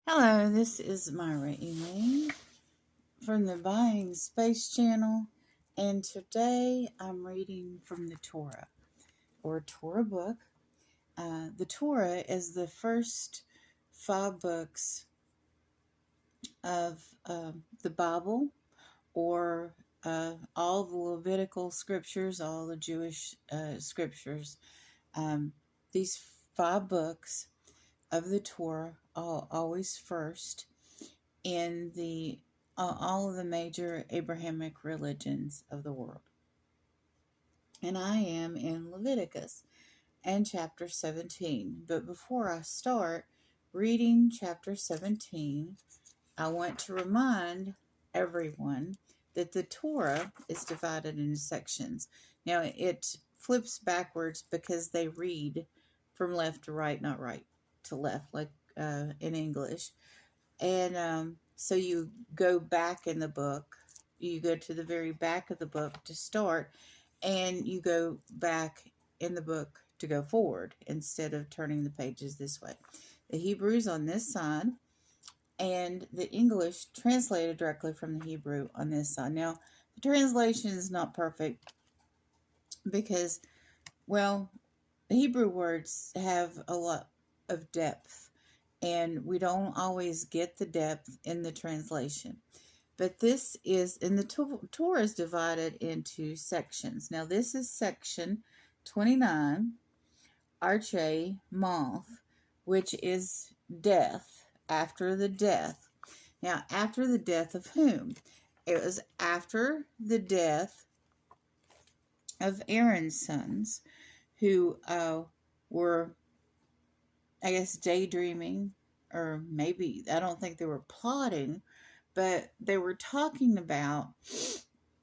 Hello, this is Myra Elaine from the Buying Space channel, and today I'm reading from the Torah, or Torah book. The Torah is the first 5 books of the Bible, or all the Levitical scriptures, all the Jewish scriptures. These 5 books of the Torah are always first in the all of the major Abrahamic religions of the world. And I am in Leviticus and chapter 17. But before I start reading chapter 17, I want to remind everyone that the Torah is divided into sections. Now, it flips backwards because they read from left to right, not right to left, like in English. And so you go back in the book, you go to the very back of the book to start, and you go back in the book to go forward instead of turning the pages this way. The Hebrew is on this side, and the English translated directly from the Hebrew on this side. Now, the translation is not perfect because, well, the Hebrew words have a lot of depth, and we don't always get the depth in the translation. But this is, and the Torah is divided into sections. Now, this is section 29, Arche Moth, which is death, after the death. Now, after the death of whom? It was after the death of Aaron's sons, who were, I guess, daydreaming, or maybe, I don't think they were plotting, but they were talking about,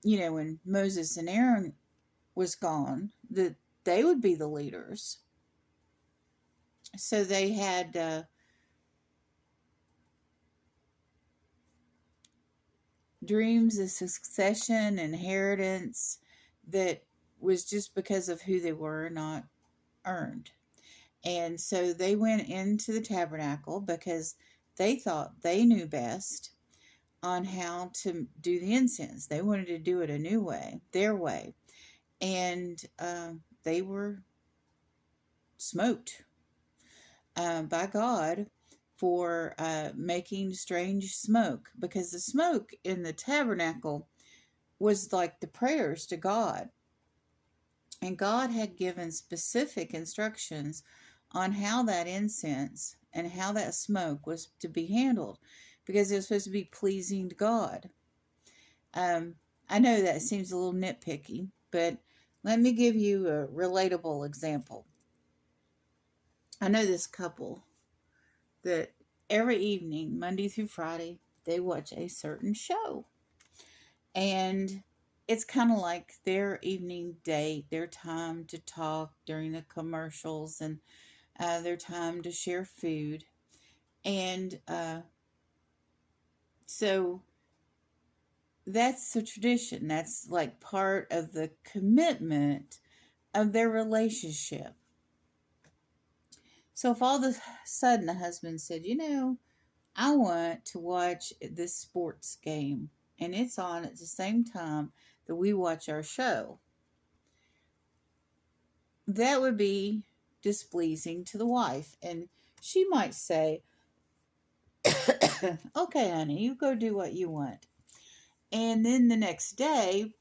when Moses and Aaron was gone, that they would be the leaders. So they had dreams of succession, inheritance, that was just because of who they were, not earned. And so they went into the tabernacle because they thought they knew best on how to do the incense. They wanted to do it a new way, their way. And they were smoked by God for making strange smoke, because the smoke in the tabernacle was like the prayers to God. And God had given specific instructions on how that incense and how that smoke was to be handled, because it was supposed to be pleasing to God. I know that seems a little nitpicky, but let me give you a relatable example. I know this couple that every evening, Monday through Friday, they watch a certain show. And it's kind of like their evening date, their time to talk during the commercials, and their time to share food. And so that's the tradition. That's like part of the commitment of their relationship. So if all of a sudden the husband said, I want to watch this sports game, and it's on at the same time that we watch our show, that would be displeasing to the wife. And she might say, okay, honey, you go do what you want. And then the next day,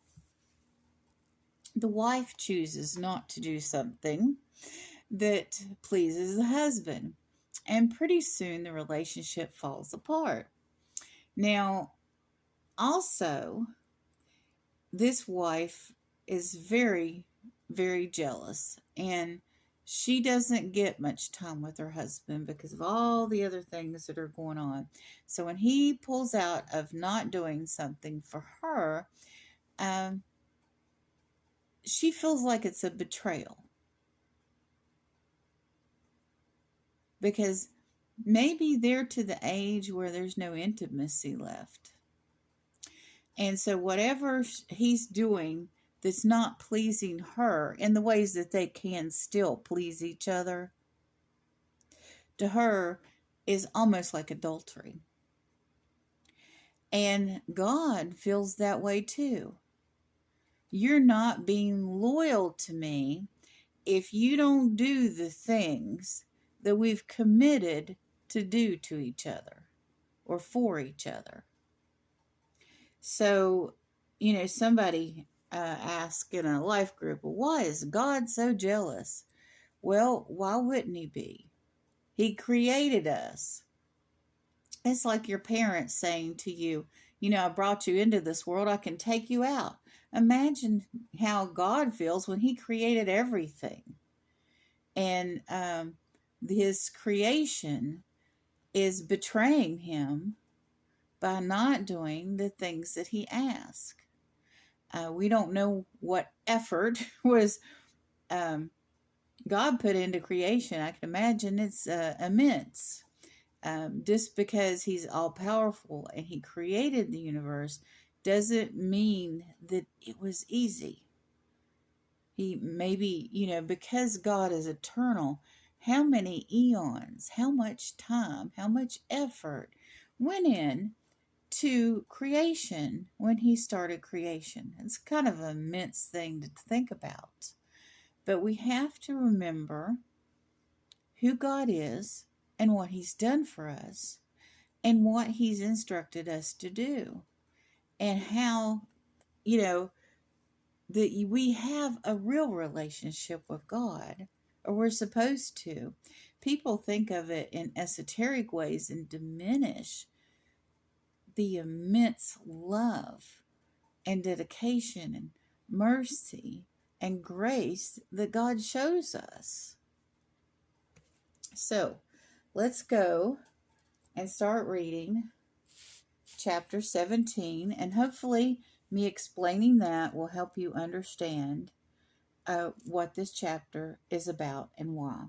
the wife chooses not to do something that pleases the husband. And pretty soon the relationship falls apart. Now, also, this wife is very, very jealous, and she doesn't get much time with her husband because of all the other things that are going on. So when he pulls out of not doing something for her, she feels like it's a betrayal, because maybe they're to the age where there's no intimacy left. And so whatever he's doing that's not pleasing her in the ways that they can still please each other, to her, is almost like adultery. And God feels that way too. You're not being loyal to me if you don't do the things that we've committed to do to each other or for each other. So, somebody asked in a life group, why is God so jealous? Well, why wouldn't he be? He created us. It's like your parents saying to you, I brought you into this world, I can take you out. Imagine how God feels when he created everything. And his creation is betraying him by not doing the things that he asked. We don't know what effort was God put into creation. I can imagine it's immense. Just because he's all powerful and he created the universe doesn't mean that it was easy. He maybe, because God is eternal, how many eons, how much time, how much effort went in to creation when he started creation. It's kind of an immense thing to think about. But we have to remember who God is and what he's done for us and what he's instructed us to do. And how, that we have a real relationship with God, or we're supposed to. People think of it in esoteric ways and diminish the immense love and dedication and mercy and grace that God shows us. So let's go and start reading chapter 17, and hopefully me explaining that will help you understand what this chapter is about and why.